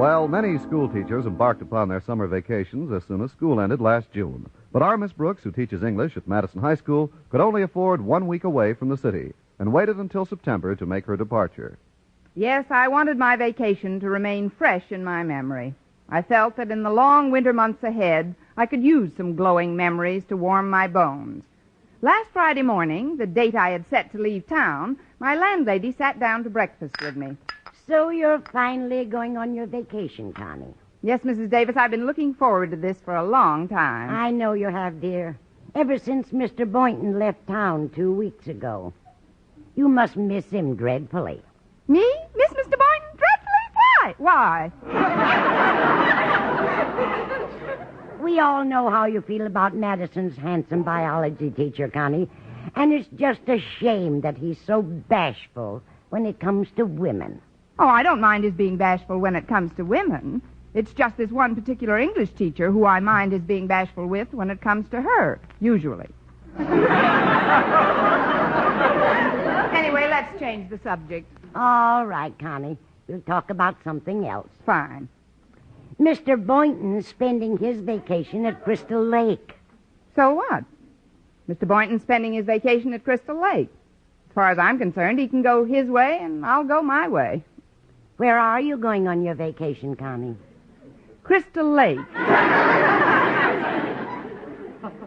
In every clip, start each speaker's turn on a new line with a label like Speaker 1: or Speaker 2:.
Speaker 1: Well, many school teachers embarked upon their summer vacations as soon as school ended last June. But our Miss Brooks, who teaches English at Madison High School, could only afford 1 week away from the city and waited until September to make her departure.
Speaker 2: Yes, I wanted my vacation to remain fresh in my memory. I felt that in the long winter months ahead, I could use some glowing memories to warm my bones. Last Friday morning, the date I had set to leave town, my landlady sat down to breakfast with me.
Speaker 3: So you're finally going on your vacation, Connie.
Speaker 2: Yes, Mrs. Davis, I've been looking forward to this for a long time.
Speaker 3: I know you have, dear. Ever since Mr. Boynton left town 2 weeks ago. You must miss him dreadfully.
Speaker 2: Me? Miss Mr. Boynton dreadfully? Why?
Speaker 3: We all know how you feel about Madison's handsome biology teacher, Connie. And it's just a shame that he's so bashful when it comes to women.
Speaker 2: Oh, I don't mind his being bashful when it comes to women. It's just this one particular English teacher who I mind his being bashful with when it comes to her, usually. Anyway, let's change the subject.
Speaker 3: All right, Connie. We'll talk about something else.
Speaker 2: Fine.
Speaker 3: Mr. Boynton's spending his vacation at Crystal Lake.
Speaker 2: So what? Mr. Boynton's spending his vacation at Crystal Lake. As far as I'm concerned, he can go his way and I'll go my way.
Speaker 3: Where are you going on your vacation, Connie?
Speaker 2: Crystal Lake.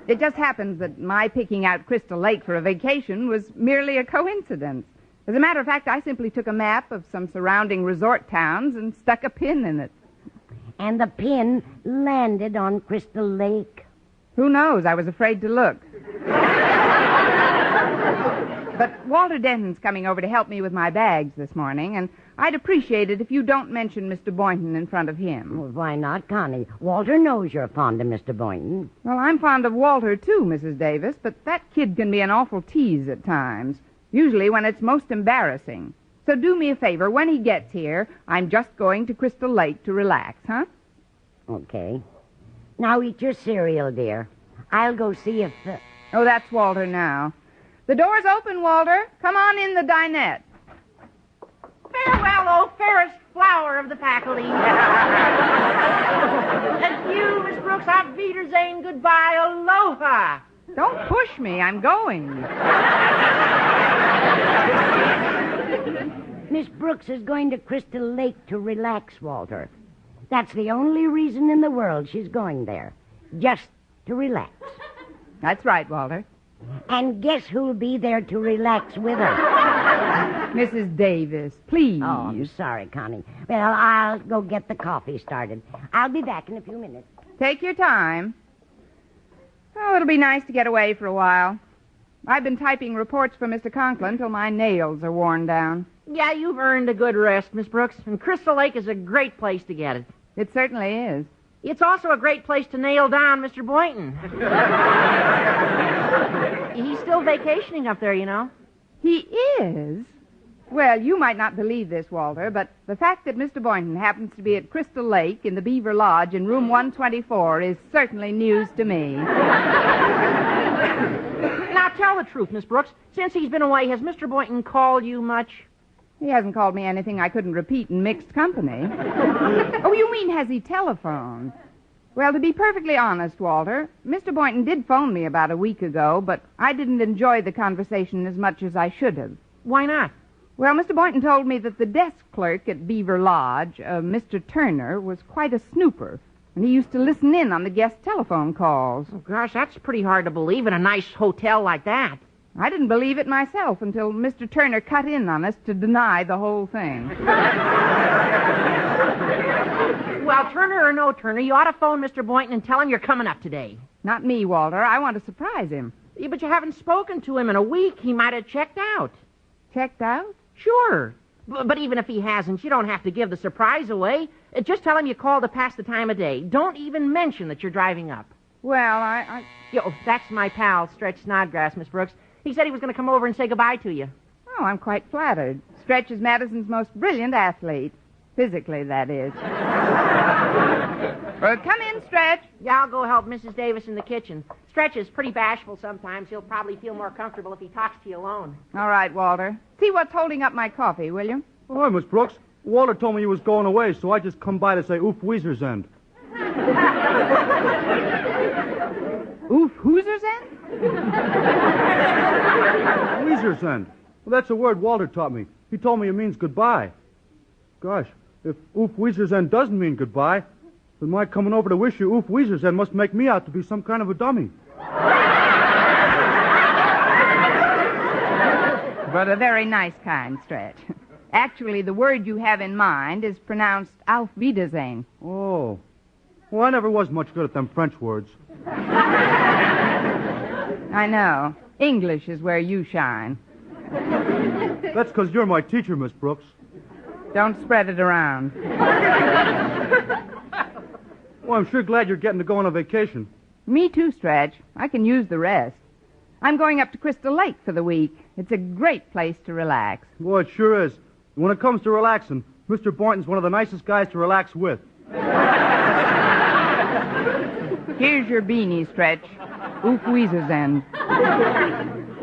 Speaker 2: It just happens that my picking out Crystal Lake for a vacation was merely a coincidence. As a matter of fact, I simply took a map of some surrounding resort towns and stuck a pin in it.
Speaker 3: And the pin landed on Crystal Lake?
Speaker 2: Who knows? I was afraid to look. But Walter Denton's coming over to help me with my bags this morning, and I'd appreciate it if you don't mention Mr. Boynton in front of him.
Speaker 3: Well, why not, Connie? Walter knows you're fond of Mr. Boynton.
Speaker 2: Well, I'm fond of Walter, too, Mrs. Davis, but that kid can be an awful tease at times, usually when it's most embarrassing. So do me a favor. When he gets here, I'm just going to Crystal Lake to relax, huh?
Speaker 3: Okay. Now eat your cereal, dear. I'll go see if...
Speaker 2: Oh, that's Walter now. The door's open, Walter. Come on in the dinette.
Speaker 4: Farewell, oh fairest flower of the faculty. And you, Miss Brooks, auf Wiedersehen, goodbye, aloha.
Speaker 2: Don't push me. I'm going.
Speaker 3: Miss Brooks is going to Crystal Lake to relax, Walter. That's the only reason in the world she's going there. Just to relax.
Speaker 2: That's right, Walter.
Speaker 3: And guess who'll be there to relax with her?
Speaker 2: Mrs. Davis, please.
Speaker 3: Oh, I'm sorry, Connie. Well, I'll go get the coffee started. I'll be back in a few minutes.
Speaker 2: Take your time. Oh, it'll be nice to get away for a while. I've been typing reports for Mr. Conklin till my nails are worn down.
Speaker 4: Yeah, you've earned a good rest, Miss Brooks. And Crystal Lake is a great place to get it.
Speaker 2: It certainly is.
Speaker 4: It's also a great place to nail down Mr. Boynton. He's still vacationing up there, you know.
Speaker 2: He is? Well, you might not believe this, Walter, but the fact that Mr. Boynton happens to be at Crystal Lake in the Beaver Lodge in room 124 is certainly news to me.
Speaker 4: Now, tell the truth, Miss Brooks. Since he's been away, has Mr. Boynton called you much?
Speaker 2: He hasn't called me anything I couldn't repeat in mixed company. Oh, you mean has he telephoned? Well, to be perfectly honest, Walter, Mr. Boynton did phone me about a week ago, but I didn't enjoy the conversation as much as I should have.
Speaker 4: Why not?
Speaker 2: Well, Mr. Boynton told me that the desk clerk at Beaver Lodge, Mr. Turner, was quite a snooper, and he used to listen in on the guest telephone calls.
Speaker 4: Oh, gosh, that's pretty hard to believe in a nice hotel like that.
Speaker 2: I didn't believe it myself until Mr. Turner cut in on us to deny the whole thing.
Speaker 4: Well, Turner or no Turner, you ought to phone Mr. Boynton and tell him you're coming up today.
Speaker 2: Not me, Walter. I want to surprise him.
Speaker 4: Yeah, but you haven't spoken to him in a week. He might have checked out.
Speaker 2: Checked out?
Speaker 4: Sure. But even if he hasn't, you don't have to give the surprise away. Just tell him you called to pass the time of day. Don't even mention that you're driving up.
Speaker 2: Well,
Speaker 4: Yo, that's my pal, Stretch Snodgrass, Miss Brooks. He said he was going to come over and say goodbye to you.
Speaker 2: Oh, I'm quite flattered. Stretch is Madison's most brilliant athlete. Physically, that is. Come in, Stretch.
Speaker 4: Yeah, I'll go help Mrs. Davis in the kitchen. Stretch is pretty bashful sometimes. He'll probably feel more comfortable if he talks to you alone.
Speaker 2: All right, Walter. See what's holding up my coffee, will you?
Speaker 5: Oh, Miss Brooks. Walter told me you was going away, so I just come by to say oof Weezer's end.
Speaker 2: Oof, Hoozer's end?
Speaker 5: Weezer's end. Well, that's a word Walter taught me. He told me it means goodbye. Gosh, if oof Weezer's end doesn't mean goodbye, then my coming over to wish you oof Weezer's end must make me out to be some kind of a dummy.
Speaker 2: But a very nice kind, Stretch. Actually, the word you have in mind is pronounced Auf Wiedersehen.
Speaker 5: Oh. Well, I never was much good at them French words.
Speaker 2: I know. English is where you shine.
Speaker 5: That's because you're my teacher, Miss Brooks.
Speaker 2: Don't spread it around.
Speaker 5: Well, I'm sure glad you're getting to go on a vacation.
Speaker 2: Me too, Stretch. I can use the rest. I'm going up to Crystal Lake for the week. It's a great place to relax.
Speaker 5: Boy, it sure is. When it comes to relaxing, Mr. Boynton's one of the nicest guys to relax with.
Speaker 2: Here's your beanie, Stretch. Oof Weezer's end.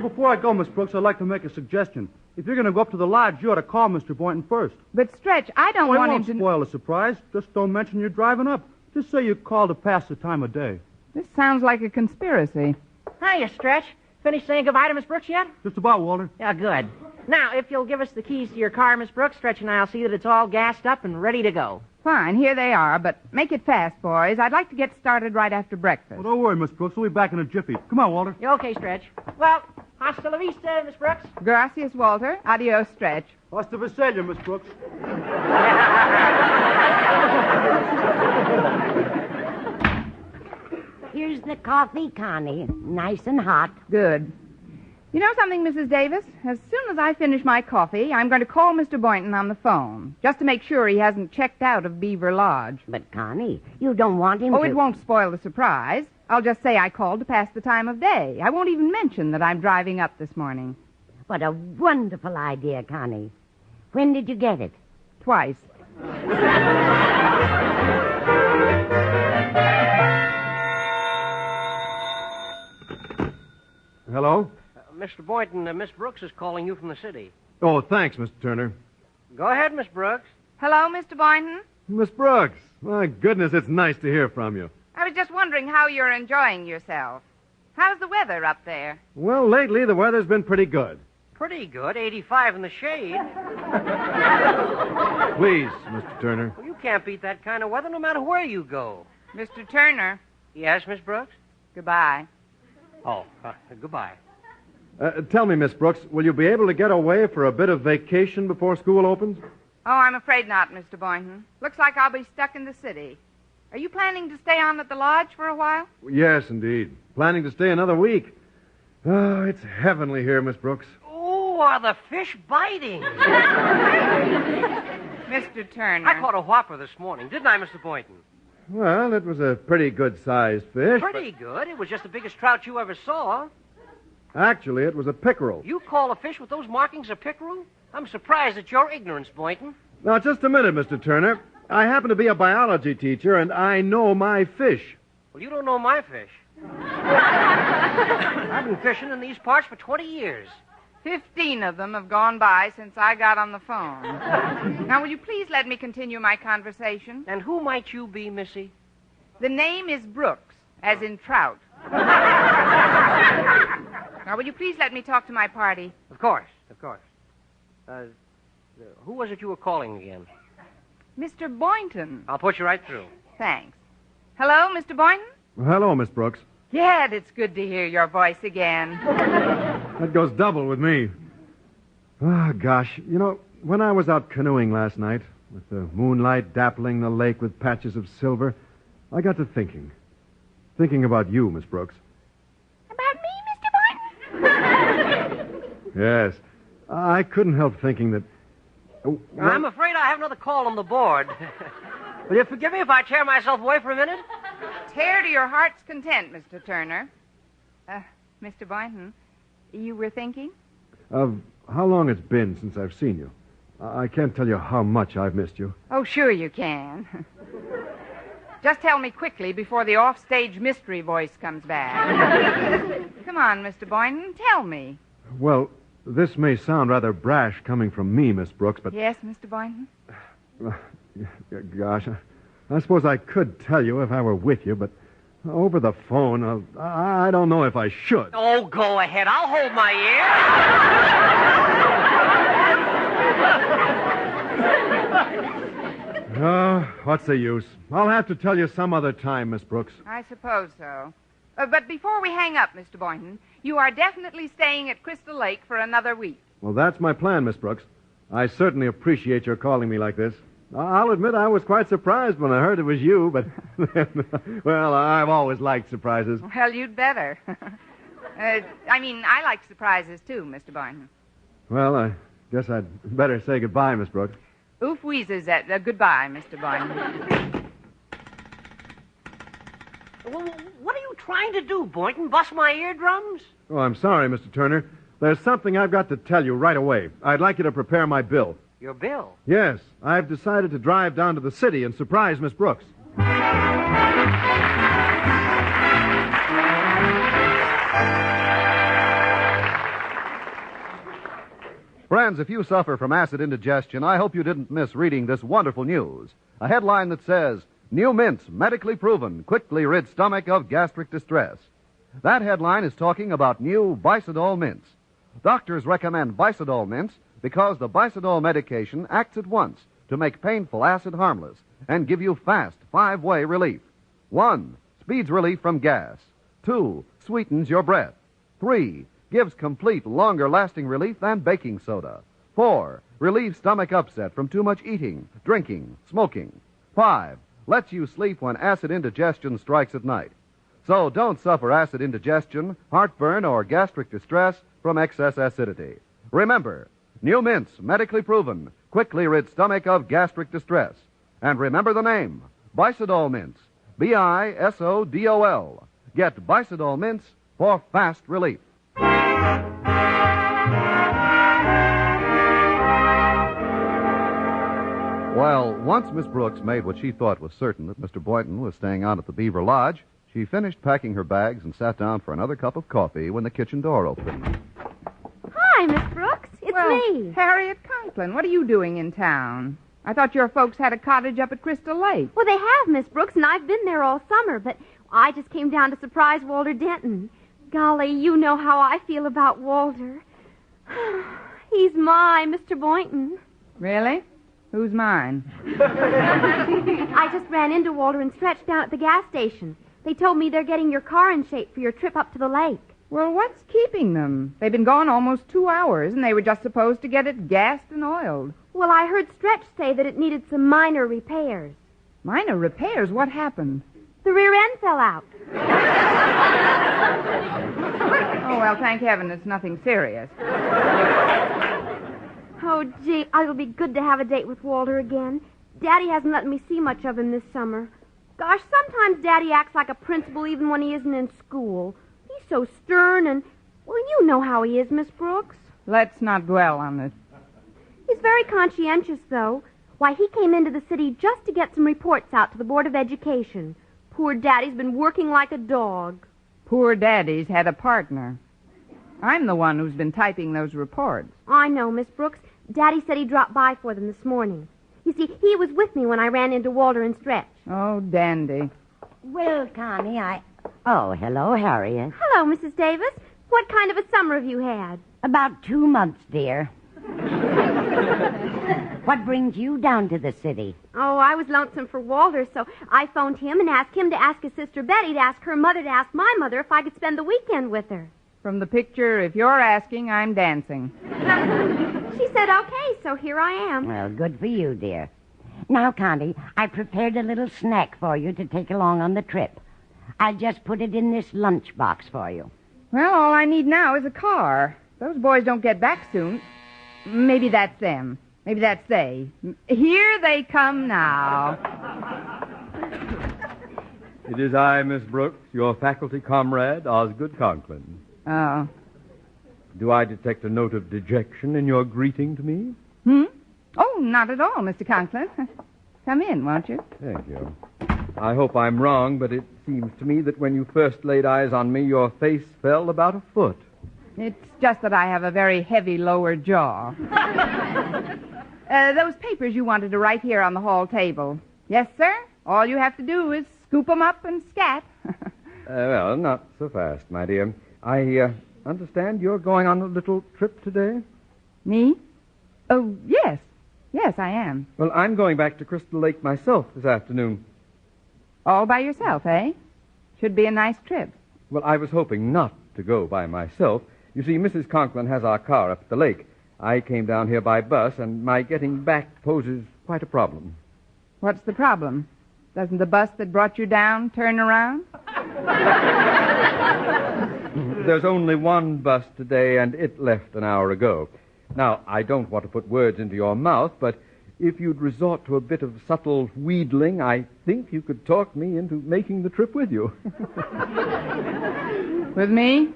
Speaker 5: Before I go, Miss Brooks, I'd like to make a suggestion. If you're going to go up to the lodge, you ought to call Mr. Boynton first.
Speaker 2: But, Stretch, I don't
Speaker 5: Well,
Speaker 2: want
Speaker 5: it
Speaker 2: him
Speaker 5: won't
Speaker 2: to...
Speaker 5: spoil the surprise. Just don't mention you're driving up. Just say you called to pass the time of day.
Speaker 2: This sounds like a conspiracy.
Speaker 4: Hiya, Stretch. Finished saying goodbye to Miss Brooks yet?
Speaker 5: Just about, Walter.
Speaker 4: Yeah, good. Now, if you'll give us the keys to your car, Miss Brooks, Stretch and I'll see that it's all gassed up and ready to go.
Speaker 2: Fine, here they are, but make it fast, boys. I'd like to get started right after breakfast.
Speaker 5: Well, don't worry, Miss Brooks. We'll be back in a jiffy. Come on, Walter.
Speaker 4: You okay, Stretch? Well, hasta la vista, Miss Brooks.
Speaker 2: Gracias, Walter. Adios, Stretch.
Speaker 5: Hasta Visalia, Miss Brooks.
Speaker 3: Here's the coffee, Connie. Nice and hot.
Speaker 2: Good. You know something, Mrs. Davis? As soon as I finish my coffee, I'm going to call Mr. Boynton on the phone, just to make sure he hasn't checked out of Beaver Lodge.
Speaker 3: But, Connie, you don't want him to...
Speaker 2: Oh, it won't spoil the surprise. I'll just say I called to pass the time of day. I won't even mention that I'm driving up this morning.
Speaker 3: What a wonderful idea, Connie. When did you get it?
Speaker 2: Twice.
Speaker 1: Hello?
Speaker 6: Mr. Boynton, Miss Brooks is calling you from the city.
Speaker 1: Oh, thanks, Mr. Turner.
Speaker 6: Go ahead, Miss Brooks.
Speaker 2: Hello, Mr. Boynton?
Speaker 1: Miss Brooks, my goodness, it's nice to hear from you.
Speaker 2: I was just wondering how you're enjoying yourself. How's the weather up there?
Speaker 1: Well, lately the weather's been pretty good.
Speaker 6: Pretty good, 85 in the shade.
Speaker 1: Please, Mr. Turner.
Speaker 6: Well, you can't beat that kind of weather no matter where you go.
Speaker 2: Mr. Turner,
Speaker 6: Yes, Miss Brooks?
Speaker 2: goodbye.
Speaker 6: Oh, goodbye.
Speaker 1: Tell me, Miss Brooks, will you be able to get away for a bit of vacation before school opens?
Speaker 2: Oh, I'm afraid not, Mr. Boynton. Looks like I'll be stuck in the city. Are you planning to stay on at the lodge for a while?
Speaker 1: Yes, indeed. Planning to stay another week. Oh, it's heavenly here, Miss Brooks.
Speaker 6: Oh, are the fish biting?
Speaker 2: Mr. Turner.
Speaker 6: I caught a whopper this morning, didn't I, Mr. Boynton?
Speaker 1: Well, it was a pretty good-sized fish.
Speaker 6: Pretty good. It was just the biggest trout you ever saw.
Speaker 1: Actually, it was a pickerel.
Speaker 6: You call a fish with those markings a pickerel? I'm surprised at your ignorance, Boynton.
Speaker 1: Now, just a minute, Mr. Turner. I happen to be a biology teacher, and I know my fish.
Speaker 6: Well, you don't know my fish. I've been fishing in these parts for 20 years.
Speaker 2: 15 of them have gone by since I got on the phone. Now, will you please let me continue my conversation?
Speaker 6: And who might you be, Missy?
Speaker 2: The name is Brooks, as in trout. Now, will you please let me talk to my party?
Speaker 6: Of course, of course. Who was it you were calling again?
Speaker 2: Mr. Boynton.
Speaker 6: I'll put you right through.
Speaker 2: Thanks. Hello, Mr. Boynton?
Speaker 1: Well, hello, Miss Brooks.
Speaker 2: Gad, it's good to hear your voice again.
Speaker 1: That goes double with me. Ah, gosh. You know, when I was out canoeing last night, with the moonlight dappling the lake with patches of silver, I got to thinking. Thinking about you, Miss Brooks.
Speaker 2: About me, Mr. Boynton?
Speaker 1: Yes. I couldn't help thinking that... Oh, well,
Speaker 6: I'm afraid I have another call on the board. Will you forgive me if I tear myself away for a minute?
Speaker 2: Tear to your heart's content, Mr. Turner. Mr. Boynton, you were thinking?
Speaker 1: Of how long it's been since I've seen you. I can't tell you how much I've missed you.
Speaker 2: Oh, sure you can. Just tell me quickly before the offstage mystery voice comes back. Come on, Mr. Boynton, tell me.
Speaker 1: Well, this may sound rather brash coming from me, Miss Brooks, but...
Speaker 2: Yes, Mr. Boynton?
Speaker 7: Gosh, I suppose I could tell you if I were with you, but over the phone, I don't know if I should.
Speaker 6: Oh, go ahead. I'll hold my ear.
Speaker 7: Oh, what's the use? I'll have to tell you some other time, Miss Brooks.
Speaker 2: I suppose so. But before we hang up, Mr. Boynton, you are definitely staying at Crystal Lake for another week.
Speaker 7: Well, that's my plan, Miss Brooks. I certainly appreciate your calling me like this. I'll admit I was quite surprised when I heard it was you, but, well, I've always liked surprises.
Speaker 2: Well, you'd better. I like surprises, too, Mr. Boynton.
Speaker 7: Well, I guess I'd better say goodbye, Miss Brooks.
Speaker 2: Oof wheezes at goodbye, Mr. Boynton.
Speaker 6: Well, what are you trying to do, Boynton? Bust my eardrums?
Speaker 7: Oh, I'm sorry, Mr. Turner. There's something I've got to tell you right away. I'd like you to prepare my bill.
Speaker 6: Your bill?
Speaker 7: Yes, I've decided to drive down to the city and surprise Miss Brooks.
Speaker 1: Friends, if you suffer from acid indigestion, I hope you didn't miss reading this wonderful news. A headline that says, "New mints, medically proven, quickly rid stomach of gastric distress." That headline is talking about new Bicidol mints. Doctors recommend Bicidol mints because the Bicidol medication acts at once to make painful acid harmless and give you fast 5-way relief. 1. Speeds relief from gas. 2. Sweetens your breath. 3. Gives complete, longer-lasting relief than baking soda. 4. Relieves stomach upset from too much eating, drinking, smoking. 5. Lets you sleep when acid indigestion strikes at night. So don't suffer acid indigestion, heartburn, or gastric distress from excess acidity. Remember, new mints, medically proven, quickly rid stomach of gastric distress. And remember the name, Bicidol mints. Bisodol. Get Bicidol mints for fast relief. Well, once Miss Brooks made what she thought was certain that Mr. Boynton was staying on at the Beaver Lodge, she finished packing her bags and sat down for another cup of coffee when the kitchen door opened.
Speaker 8: Hi, Miss Brooks. It's me.
Speaker 2: Harriet Conklin, what are you doing in town? I thought your folks had a cottage up at Crystal Lake.
Speaker 8: Well, they have, Miss Brooks, and I've been there all summer, but I just came down to surprise Walter Denton. Golly, you know how I feel about Walter. He's my Mr. Boynton.
Speaker 2: Really? Who's mine?
Speaker 8: I just ran into Walter and Stretch down at the gas station. They told me they're getting your car in shape for your trip up to the lake.
Speaker 2: Well, what's keeping them? They've been gone almost 2 hours, and they were just supposed to get it gassed and oiled.
Speaker 8: Well, I heard Stretch say that it needed some minor repairs.
Speaker 2: Minor repairs? What happened?
Speaker 8: The rear end fell out.
Speaker 2: Oh, well, thank heaven it's nothing serious.
Speaker 8: Oh, gee, it'll be good to have a date with Walter again. Daddy hasn't let me see much of him this summer. Gosh, sometimes Daddy acts like a principal even when he isn't in school. He's so stern and, well, you know how he is, Miss Brooks.
Speaker 2: Let's not dwell on it.
Speaker 8: He's very conscientious, though. Why, he came into the city just to get some reports out to the Board of Education. Poor Daddy's been working like a dog.
Speaker 2: Poor Daddy's had a partner. I'm the one who's been typing those reports.
Speaker 8: I know, Miss Brooks. Daddy said he dropped by for them this morning. You see, he was with me when I ran into Walter and Stretch.
Speaker 2: Oh, dandy.
Speaker 3: Well, Connie, Oh, hello, Harriet.
Speaker 8: Hello, Mrs. Davis. What kind of a summer have you had?
Speaker 3: About 2 months, dear. What brings you down to the city?
Speaker 8: Oh, I was lonesome for Walter, so I phoned him and asked him to ask his sister Betty to ask her mother to ask my mother if I could spend the weekend with her.
Speaker 2: From the picture, if you're asking, I'm dancing.
Speaker 8: She said okay, so here I am.
Speaker 3: Well, good for you, dear. Now, Connie, I prepared a little snack for you to take along on the trip. I just put it in this lunchbox for you.
Speaker 2: Well, all I need now is a car. Those boys don't get back soon. Maybe that's them. Maybe that's they. Here they come now.
Speaker 9: It is I, Miss Brooks, your faculty comrade, Osgood Conklin.
Speaker 2: Oh.
Speaker 9: Do I detect a note of dejection in your greeting to me?
Speaker 2: Oh, not at all, Mr. Conklin. Come in, won't you?
Speaker 9: Thank you. I hope I'm wrong, but it seems to me that when you first laid eyes on me, your face fell about a foot.
Speaker 2: It's just that I have a very heavy lower jaw. Those papers you wanted to write here on the hall table. Yes, sir. All you have to do is scoop 'em up and scat.
Speaker 9: Well, not so fast, my dear. I understand you're going on a little trip today?
Speaker 2: Me? Oh, yes. Yes, I am.
Speaker 9: Well, I'm going back to Crystal Lake myself this afternoon.
Speaker 2: All by yourself, eh? Should be a nice trip.
Speaker 9: Well, I was hoping not to go by myself. You see, Mrs. Conklin has our car up at the lake. I came down here by bus, and my getting back poses quite a problem.
Speaker 2: What's the problem? Doesn't the bus that brought you down turn around?
Speaker 9: There's only one bus today, and it left an hour ago. Now, I don't want to put words into your mouth, but if you'd resort to a bit of subtle wheedling, I think you could talk me into making the trip with you.
Speaker 2: With me?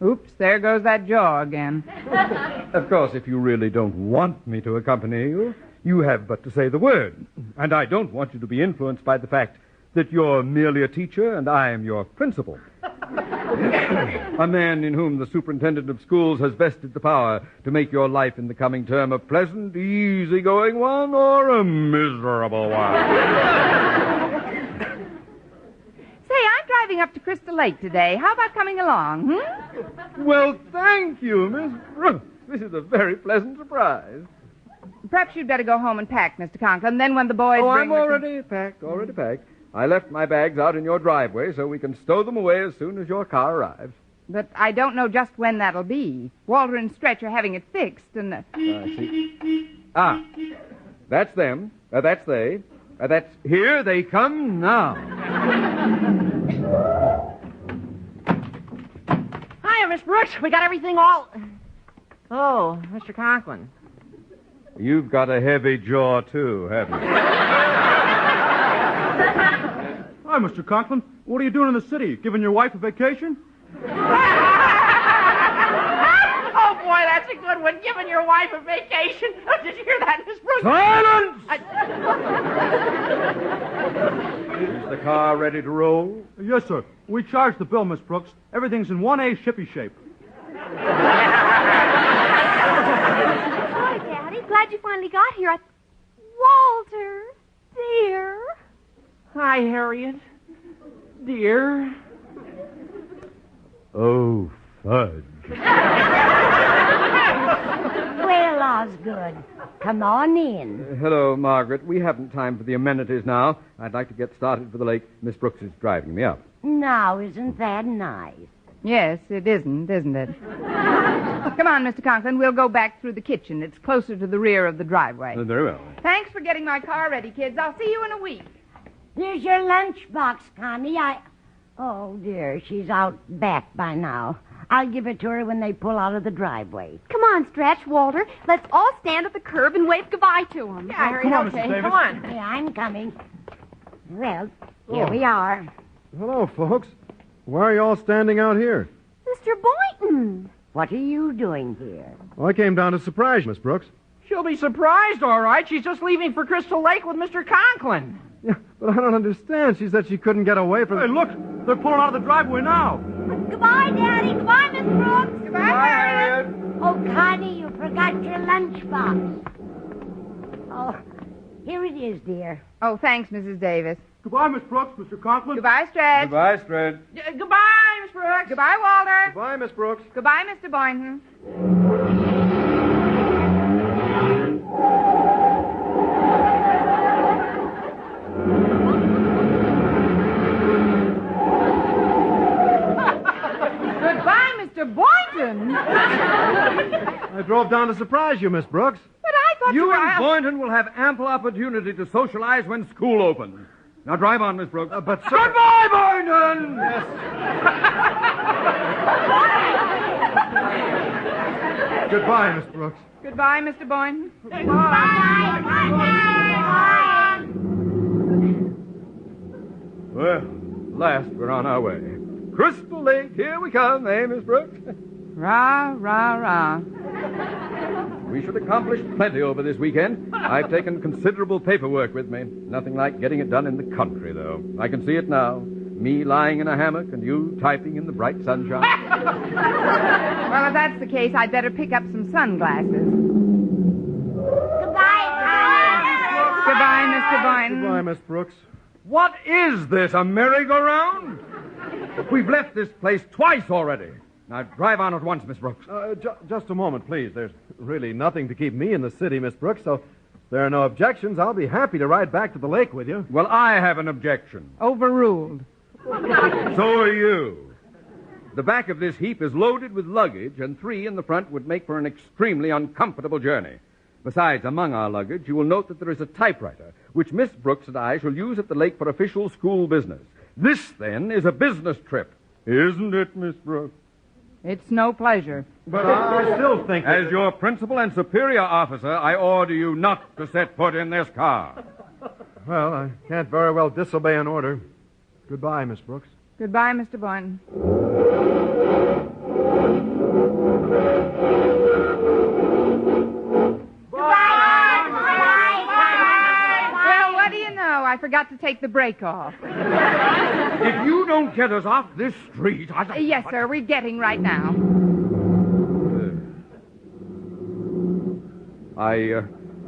Speaker 2: Oops, there goes that jaw again.
Speaker 9: Of course, if you really don't want me to accompany you, you have but to say the word. And I don't want you to be influenced by the fact that you're merely a teacher and I am your principal. A man in whom the superintendent of schools has vested the power to make your life in the coming term a pleasant, easygoing one or a miserable one.
Speaker 2: Say, I'm driving up to Crystal Lake today. How about coming along,
Speaker 9: Well, thank you, Miss Brooks. This is a very pleasant surprise.
Speaker 2: Perhaps you'd better go home and pack, Mr. Conklin. Then when the boys bring
Speaker 9: I'm already packed. I left my bags out in your driveway so we can stow them away as soon as your car arrives.
Speaker 2: But I don't know just when that'll be. Walter and Stretch are having it fixed, and...
Speaker 9: I see. Ah, that's them. That's they. That's... Here they come now.
Speaker 4: Hiya, Miss Brooks. We got everything all... Oh, Mr. Conklin.
Speaker 9: You've got a heavy jaw, too, haven't you?
Speaker 5: Hi, Mr. Conklin. What are you doing in the city? Giving your wife a vacation?
Speaker 4: Oh, boy, that's a good one. Giving your wife a vacation. Oh, did you hear that, Miss Brooks?
Speaker 9: Silence! Is the car ready to roll?
Speaker 5: Yes, sir. We charged the bill, Miss Brooks. Everything's in 1A shippy shape.
Speaker 8: Hi, Daddy. Glad you finally got here. Walter, dear.
Speaker 4: Hi, Harriet. Dear.
Speaker 9: Oh, fudge.
Speaker 3: Well, Osgood, come on in.
Speaker 9: Hello, Margaret. We haven't time for the amenities now. I'd like to get started for the lake. Miss Brooks is driving me up.
Speaker 3: Now, isn't that nice?
Speaker 2: Yes, it isn't it? Come on, Mr. Conklin. We'll go back through the kitchen. It's closer to the rear of the driveway.
Speaker 9: Very well.
Speaker 2: Thanks for getting my car ready, kids. I'll see you in a week.
Speaker 3: Here's your lunchbox, Connie. Oh, dear, she's out back by now. I'll give it to her when they pull out of the driveway.
Speaker 8: Come on, Stretch, Walter. Let's all stand at the curb and wave goodbye to him.
Speaker 4: Yeah, Harriet,
Speaker 5: come on,
Speaker 4: okay.
Speaker 5: Mrs. Davis.
Speaker 4: Come on.
Speaker 3: Yeah, I'm coming. Well, here we are.
Speaker 7: Hello, folks. Why are you all standing out here?
Speaker 8: Mr. Boynton.
Speaker 3: What are you doing here?
Speaker 7: Well, I came down to surprise you, Miss Brooks.
Speaker 4: She'll be surprised, all right. She's just leaving for Crystal Lake with Mr. Conklin.
Speaker 7: Yeah, but I don't understand. She said she couldn't get away from...
Speaker 5: Hey, look! They're pulling out of the driveway now.
Speaker 8: Goodbye, Daddy. Goodbye, Miss Brooks.
Speaker 2: Goodbye, Harriet.
Speaker 3: Oh, Connie, you forgot your lunchbox. Oh, here it is, dear.
Speaker 2: Oh, thanks, Mrs. Davis.
Speaker 5: Goodbye, Miss Brooks, Mr. Conklin.
Speaker 2: Goodbye, Stretch.
Speaker 7: Goodbye, Stred.
Speaker 4: Goodbye, Miss Brooks.
Speaker 2: Goodbye, Walter.
Speaker 7: Goodbye, Miss Brooks.
Speaker 2: Goodbye, Mr. Boynton. Goodbye, Mr. Boynton.
Speaker 7: I drove down to surprise you, Miss Brooks.
Speaker 2: But I thought
Speaker 9: You
Speaker 2: were
Speaker 9: and
Speaker 2: out.
Speaker 9: Boynton will have ample opportunity to socialize when school opens. Now drive on, Miss Brooks.
Speaker 7: But, sir...
Speaker 9: Goodbye, Boynton!
Speaker 7: Goodbye, Miss Brooks.
Speaker 2: Goodbye, Mr. Boynton.
Speaker 9: Well, at last we're on our way. Crystal Lake, here we come, eh, Miss Brooks?
Speaker 2: Rah, rah, rah.
Speaker 9: We should accomplish plenty over this weekend. I've taken considerable paperwork with me. Nothing like getting it done in the country, though. I can see it now. Me lying in a hammock and you typing in the bright sunshine.
Speaker 2: Well, if that's the case, I'd better pick up some sunglasses. Goodbye, Mr. Boynton.
Speaker 9: Goodbye, Miss Brooks. What is this, a merry-go-round? We've left this place twice already. Now, drive on at once, Miss Brooks.
Speaker 7: Just a moment, please. There's really nothing to keep me in the city, Miss Brooks, so if there are no objections, I'll be happy to ride back to the lake with you.
Speaker 9: Well, I have an objection.
Speaker 2: Overruled.
Speaker 9: So are you. The back of this heap is loaded with luggage, and 3 in the front would make for an extremely uncomfortable journey. Besides, among our luggage, you will note that there is a typewriter, which Miss Brooks and I shall use at the lake for official school business. This, then, is a business trip. Isn't it, Miss Brooks?
Speaker 2: It's no pleasure.
Speaker 9: But I still think as your principal and superior officer, I order you not to set foot in this car.
Speaker 7: Well, I can't very well disobey an order. Goodbye, Miss Brooks.
Speaker 2: Goodbye, Mr. Boynton. Well, what do you know? I forgot to take the brake off.
Speaker 9: If you don't get us off this street,
Speaker 2: Yes, sir. We're getting right now.
Speaker 9: I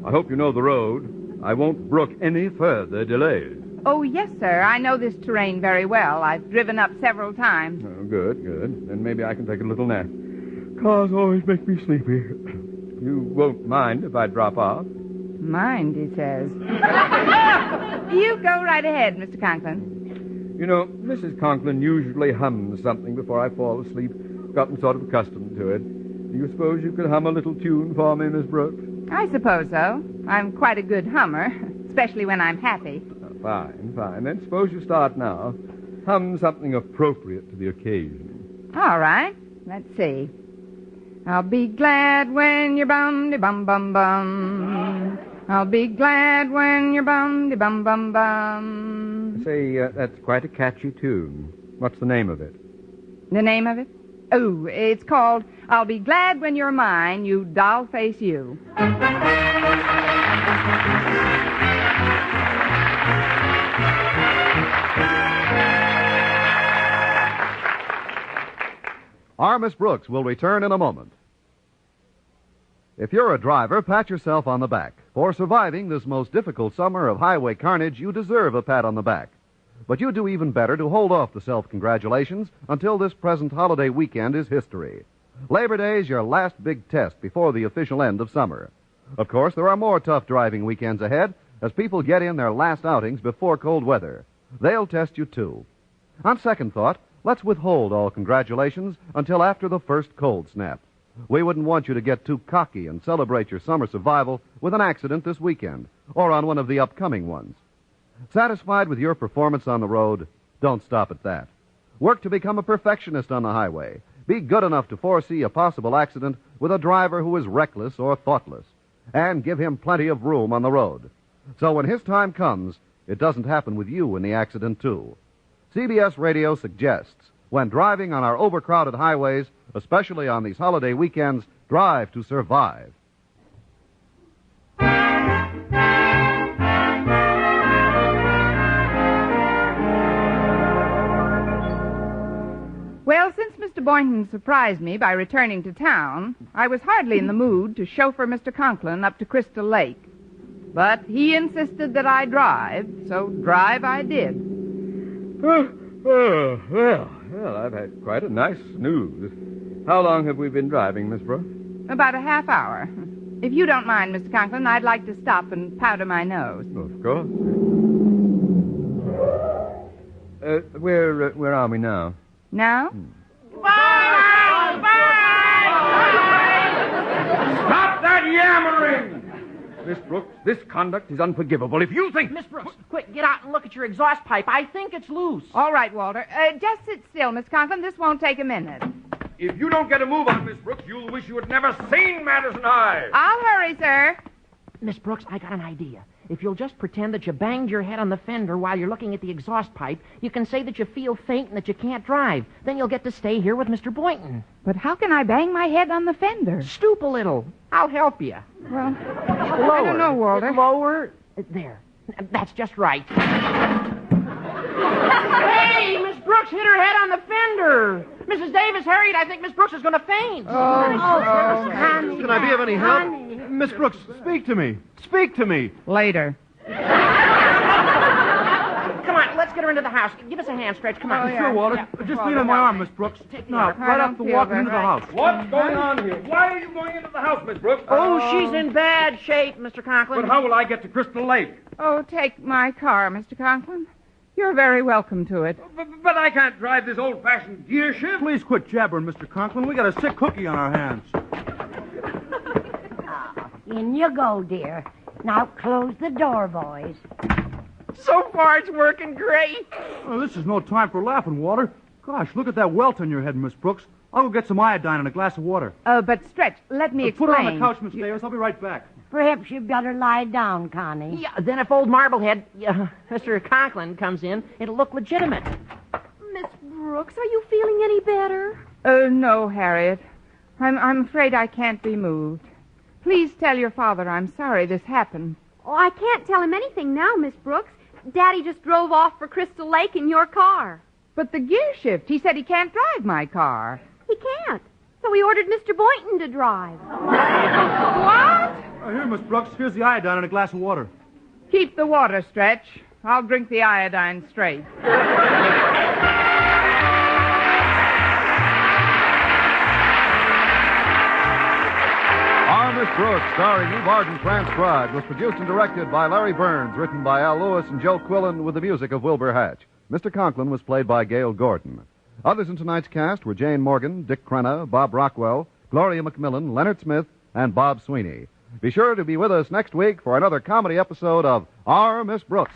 Speaker 9: hope you know the road. I won't brook any further delays.
Speaker 2: Oh, yes, sir. I know this terrain very well. I've driven up several times.
Speaker 9: Oh, good. Then maybe I can take a little nap. Cars always make me sleepy. You won't mind if I drop off?
Speaker 2: Mind, he says. You go right ahead, Mr. Conklin.
Speaker 9: You know, Mrs. Conklin usually hums something before I fall asleep. Gotten sort of accustomed to it. Do you suppose you could hum a little tune for me, Miss Brooks?
Speaker 2: I suppose so. I'm quite a good hummer, especially when I'm happy.
Speaker 9: Fine. Then suppose you start now. Hum something appropriate to the occasion.
Speaker 2: All right. Let's see. I'll be glad when you're bum-de-bum-bum-bum. I'll be glad when you're bum-de-bum-bum-bum.
Speaker 9: Say, that's quite a catchy tune. What's the name of it?
Speaker 2: The name of it? Oh, it's called I'll Be Glad When You're Mine, You Doll-Face You.
Speaker 1: Our Miss Brooks will return in a moment. If you're a driver, pat yourself on the back. For surviving this most difficult summer of highway carnage, you deserve a pat on the back. But you do even better to hold off the self-congratulations until this present holiday weekend is history. Labor Day is your last big test before the official end of summer. Of course, there are more tough driving weekends ahead as people get in their last outings before cold weather. They'll test you, too. On second thought, let's withhold all congratulations until after the first cold snap. We wouldn't want you to get too cocky and celebrate your summer survival with an accident this weekend or on one of the upcoming ones. Satisfied with your performance on the road? Don't stop at that. Work to become a perfectionist on the highway. Be good enough to foresee a possible accident with a driver who is reckless or thoughtless. And give him plenty of room on the road. So when his time comes, it doesn't happen with you in the accident, too. CBS Radio suggests, when driving on our overcrowded highways, especially on these holiday weekends, drive to survive.
Speaker 2: Well, since Mr. Boynton surprised me by returning to town, I was hardly in the mood to chauffeur Mr. Conklin up to Crystal Lake. But he insisted that I drive, so drive I did.
Speaker 9: Well, I've had quite a nice snooze. How long have we been driving, Miss Brooks?
Speaker 2: About a half hour. If you don't mind, Mr. Conklin, I'd like to stop and powder my nose.
Speaker 9: Of course. Where are we now?
Speaker 2: Now?
Speaker 9: Stop that yammering! Miss Brooks, this conduct is unforgivable. If you think...
Speaker 4: Miss Brooks, quick, get out and look at your exhaust pipe. I think it's loose.
Speaker 2: All right, Walter. Just sit still, Miss Conklin. This won't take a minute.
Speaker 9: If you don't get a move on, Miss Brooks, you'll wish you had never seen Madison High.
Speaker 2: I'll hurry, sir.
Speaker 4: Miss Brooks, I got an idea. If you'll just pretend that you banged your head on the fender while you're looking at the exhaust pipe, you can say that you feel faint and that you can't drive. Then you'll get to stay here with Mr. Boynton.
Speaker 2: But how can I bang my head on the fender?
Speaker 4: Stoop a little. I'll help you.
Speaker 2: Well,
Speaker 4: Lower.
Speaker 2: I don't know, Walter.
Speaker 4: Lower. There. That's just right. Hey, Miss Brooks hit her head on the fender. Mrs. Davis, hurry. I think Miss Brooks is going to faint.
Speaker 3: Connie.
Speaker 7: Can I be of any help?
Speaker 3: Connie.
Speaker 7: Miss Brooks, speak to me. Speak to me.
Speaker 2: Later.
Speaker 4: Come on, let's get her into the house. Give us a hand, Stretch. Come on.
Speaker 2: Oh, yeah.
Speaker 5: Sure, Walter.
Speaker 4: Yeah.
Speaker 5: Just lean on my arm, Miss Brooks. Now, right up to walking into the house.
Speaker 9: What's going on here? Why are you going into the house, Miss Brooks?
Speaker 4: Oh, she's in bad shape, Mr. Conklin.
Speaker 9: But how will I get to Crystal Lake?
Speaker 2: Oh, take my car, Mr. Conklin. You're very welcome to it.
Speaker 9: But I can't drive this old-fashioned gear shift.
Speaker 5: Please quit jabbering, Mr. Conklin. We got a sick cookie on our hands.
Speaker 3: In you go, dear. Now close the door, boys.
Speaker 4: So far, it's working great.
Speaker 5: Oh, this is no time for laughing, Walter. Gosh, look at that welt on your head, Miss Brooks. I'll go get some iodine and a glass of water.
Speaker 2: But Stretch, let me explain.
Speaker 5: Put her on the couch, Miss Davis. I'll be right back.
Speaker 3: Perhaps you'd better lie down, Connie.
Speaker 4: Yeah, then if old Marblehead, Mr. Conklin, comes in, it'll look legitimate.
Speaker 8: Miss Brooks, are you feeling any better?
Speaker 2: No, Harriet. I'm afraid I can't be moved. Please tell your father I'm sorry this happened.
Speaker 8: Oh, I can't tell him anything now, Miss Brooks. Daddy just drove off for Crystal Lake in your car.
Speaker 2: But the gear shift, he said he can't drive my car.
Speaker 8: He can't. So he ordered Mr. Boynton to drive.
Speaker 2: What?
Speaker 5: Here, Miss Brooks. Here's the iodine and a glass of water.
Speaker 2: Keep the water, Stretch. I'll drink the iodine straight.
Speaker 1: Our Miss Brooks, starring Eve Arden, transcribed, was produced and directed by Larry Burns, written by Al Lewis and Joe Quillen, with the music of Wilbur Hatch. Mr. Conklin was played by Gail Gordon. Others in tonight's cast were Jane Morgan, Dick Crenna, Bob Rockwell, Gloria McMillan, Leonard Smith, and Bob Sweeney. Be sure to be with us next week for another comedy episode of Our Miss Brooks.